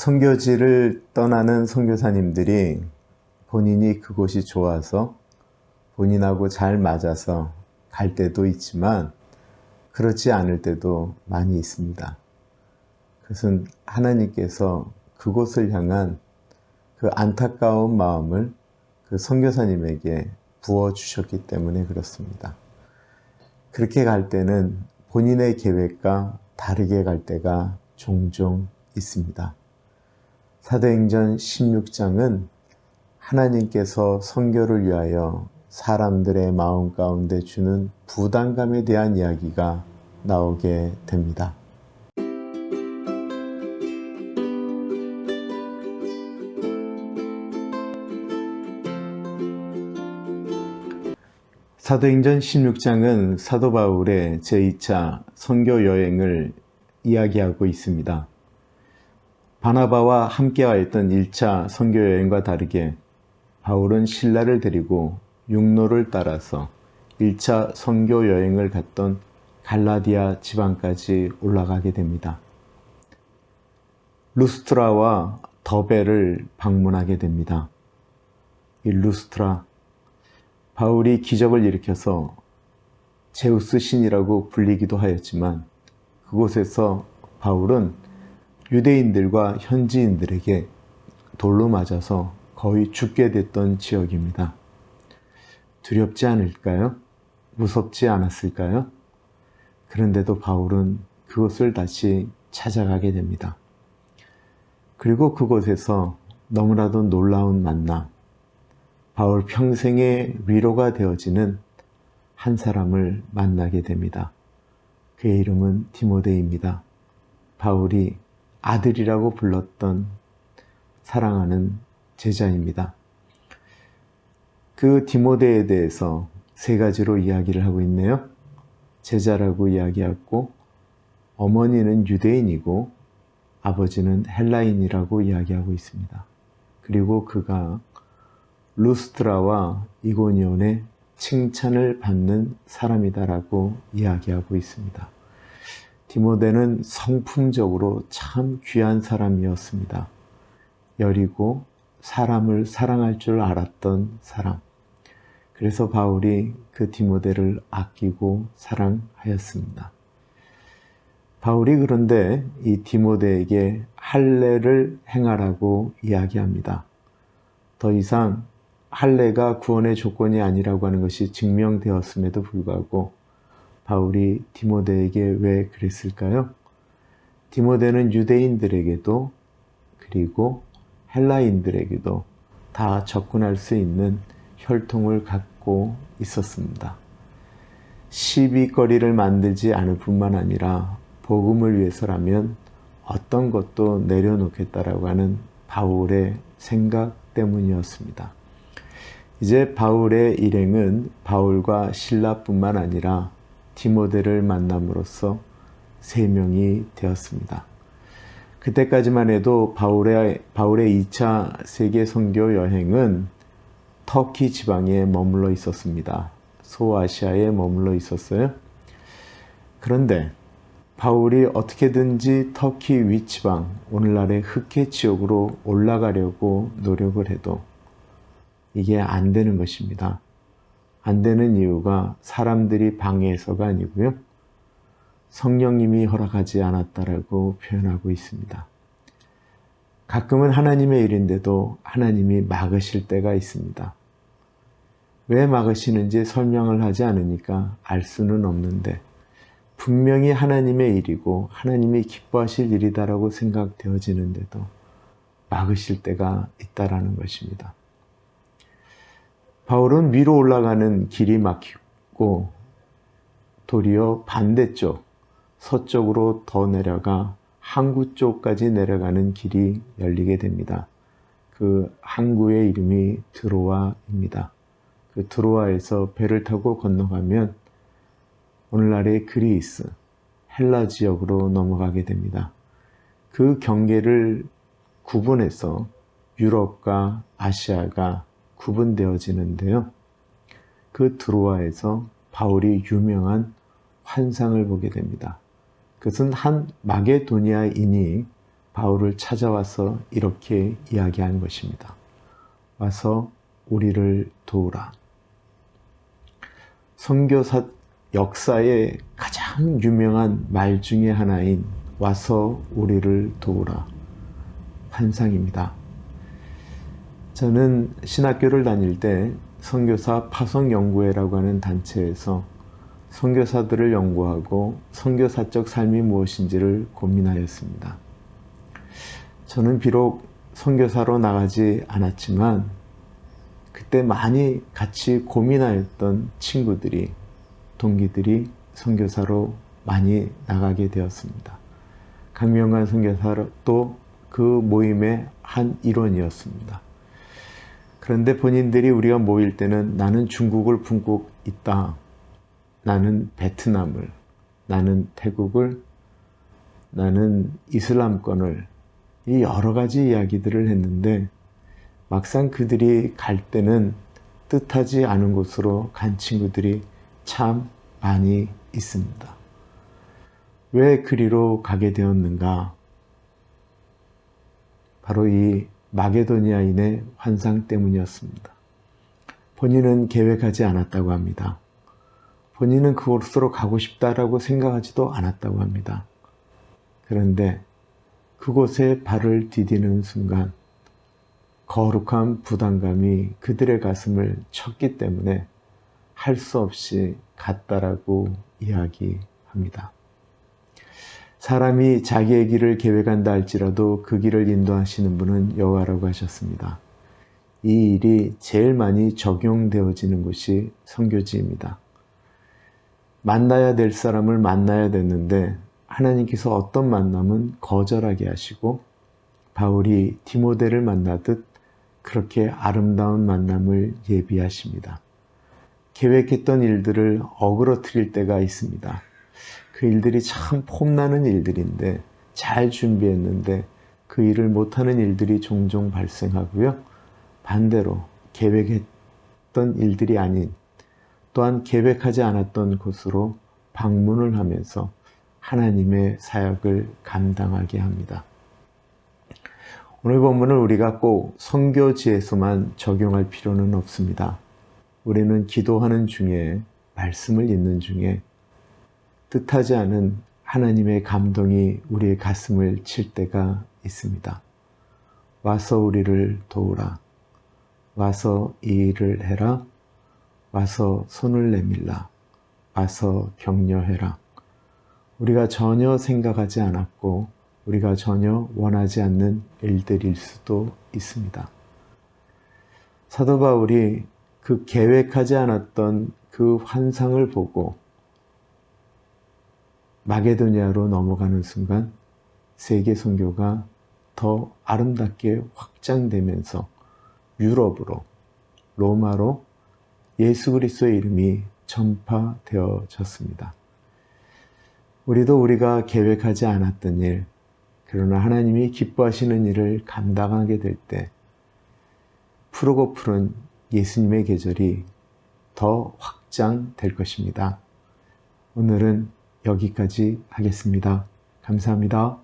선교지를 떠나는 선교사님들이 본인이 그곳이 좋아서 본인하고 잘 맞아서 갈 때도 있지만 그렇지 않을 때도 많이 있습니다. 그것은 하나님께서 그곳을 향한 그 안타까운 마음을 그 선교사님에게 부어주셨기 때문에 그렇습니다. 그렇게 갈 때는 본인의 계획과 다르게 갈 때가 종종 있습니다. 사도행전 16장은 하나님께서 선교를 위하여 사람들의 마음 가운데 주는 부담감에 대한 이야기가 나오게 됩니다. 사도행전 16장은 사도 바울의 제2차 선교 여행을 이야기하고 있습니다. 바나바와 함께하였던 1차 선교 여행과 다르게 바울은 신라를 데리고 육로를 따라서 1차 선교 여행을 갔던 갈라디아 지방까지 올라가게 됩니다. 루스트라와 더베를 방문하게 됩니다. 이 루스트라, 바울이 기적을 일으켜서 제우스 신이라고 불리기도 하였지만 그곳에서 바울은 유대인들과 현지인들에게 돌로 맞아서 거의 죽게 됐던 지역입니다. 두렵지 않을까요? 무섭지 않았을까요? 그런데도 바울은 그곳을 다시 찾아가게 됩니다. 그리고 그곳에서 너무나도 놀라운 만남, 바울 평생의 위로가 되어지는 한 사람을 만나게 됩니다. 그의 이름은 디모데입니다. 바울이 아들이라고 불렀던 사랑하는 제자입니다. 그 디모데에 대해서 세 가지로 이야기를 하고 있네요. 제자라고 이야기하고, 어머니는 유대인이고 아버지는 헬라인이라고 이야기하고 있습니다. 그리고 그가 루스트라와 이고니온의 칭찬을 받는 사람이다라고 이야기하고 있습니다. 디모데는 성품적으로 참 귀한 사람이었습니다. 여리고 사람을 사랑할 줄 알았던 사람. 그래서 바울이 그 디모데를 아끼고 사랑하였습니다. 바울이 그런데 이 디모데에게 할례를 행하라고 이야기합니다. 더 이상 할례가 구원의 조건이 아니라고 하는 것이 증명되었음에도 불구하고 바울이 디모데에게 왜 그랬을까요? 디모데는 유대인들에게도 그리고 헬라인들에게도 다 접근할 수 있는 혈통을 갖고 있었습니다. 시비거리를 만들지 않을 뿐만 아니라 복음을 위해서라면 어떤 것도 내려놓겠다라고 하는 바울의 생각 때문이었습니다. 이제 바울의 일행은 바울과 실라뿐만 아니라 디모데를 만남으로써 3명이 되었습니다. 그때까지만 해도 바울의 2차 세계 선교 여행은 터키 지방에 머물러 있었습니다. 소아시아에 머물러 있었어요. 그런데 바울이 어떻게든지 터키 윗지방, 오늘날의 흑해 지역으로 올라가려고 노력을 해도 이게 안 되는 것입니다. 안 되는 이유가 사람들이 방해해서가 아니고요. 성령님이 허락하지 않았다라고 표현하고 있습니다. 가끔은 하나님의 일인데도 하나님이 막으실 때가 있습니다. 왜 막으시는지 설명을 하지 않으니까 알 수는 없는데 분명히 하나님의 일이고 하나님이 기뻐하실 일이다라고 생각되어지는데도 막으실 때가 있다라는 것입니다. 바울은 위로 올라가는 길이 막히고 도리어 반대쪽 서쪽으로 더 내려가 항구 쪽까지 내려가는 길이 열리게 됩니다. 그 항구의 이름이 드로아입니다. 그 드로아에서 배를 타고 건너가면 오늘날의 그리스, 헬라 지역으로 넘어가게 됩니다. 그 경계를 구분해서 유럽과 아시아가 구분되어지는데요. 그 드로아에서 바울이 유명한 환상을 보게 됩니다. 그것은 한 마게도니아인이 바울을 찾아와서 이렇게 이야기한 것입니다. 와서 우리를 도우라. 선교사 역사의 가장 유명한 말 중에 하나인 와서 우리를 도우라 환상입니다. 저는 신학교를 다닐 때 선교사 파송연구회라고 하는 단체에서 선교사들을 연구하고 선교사적 삶이 무엇인지를 고민하였습니다. 저는 비록 선교사로 나가지 않았지만 그때 많이 같이 고민하였던 친구들이, 동기들이 선교사로 많이 나가게 되었습니다. 강명관 선교사도 그 모임의 한 일원이었습니다. 그런데 본인들이 우리가 모일 때는 나는 중국을 품고 있다. 나는 베트남을, 나는 태국을, 나는 이슬람권을, 이 여러 가지 이야기들을 했는데 막상 그들이 갈 때는 뜻하지 않은 곳으로 간 친구들이 참 많이 있습니다. 왜 그리로 가게 되었는가? 바로 이 마게도니아인의 환상 때문이었습니다. 본인은 계획하지 않았다고 합니다. 본인은 그곳으로 가고 싶다라고 생각하지도 않았다고 합니다. 그런데 그곳에 발을 디디는 순간 거룩한 부담감이 그들의 가슴을 쳤기 때문에 할 수 없이 갔다라고 이야기합니다. 사람이 자기의 길을 계획한다 할지라도 그 길을 인도하시는 분은 여호와라고 하셨습니다. 이 일이 제일 많이 적용되어지는 곳이 선교지입니다. 만나야 될 사람을 만나야 됐는데 하나님께서 어떤 만남은 거절하게 하시고 바울이 디모데를 만나듯 그렇게 아름다운 만남을 예비하십니다. 계획했던 일들을 어그러뜨릴 때가 있습니다. 그 일들이 참 폼나는 일들인데 잘 준비했는데 그 일을 못하는 일들이 종종 발생하고요. 반대로 계획했던 일들이 아닌 또한 계획하지 않았던 곳으로 방문을 하면서 하나님의 사역을 감당하게 합니다. 오늘 본문을 우리가 꼭 선교지에서만 적용할 필요는 없습니다. 우리는 기도하는 중에, 말씀을 읽는 중에 뜻하지 않은 하나님의 감동이 우리의 가슴을 칠 때가 있습니다. 와서 우리를 도우라. 와서 이 일을 해라. 와서 손을 내밀라. 와서 격려해라. 우리가 전혀 생각하지 않았고 우리가 전혀 원하지 않는 일들일 수도 있습니다. 사도 바울이 그 계획하지 않았던 그 환상을 보고 마게도니아로 넘어가는 순간 세계 선교가 더 아름답게 확장되면서 유럽으로, 로마로 예수 그리스도의 이름이 전파되어졌습니다. 우리도 우리가 계획하지 않았던 일, 그러나 하나님이 기뻐하시는 일을 감당하게 될 때 푸르고 푸른 예수님의 계절이 더 확장될 것입니다. 오늘은 여기까지 하겠습니다. 감사합니다.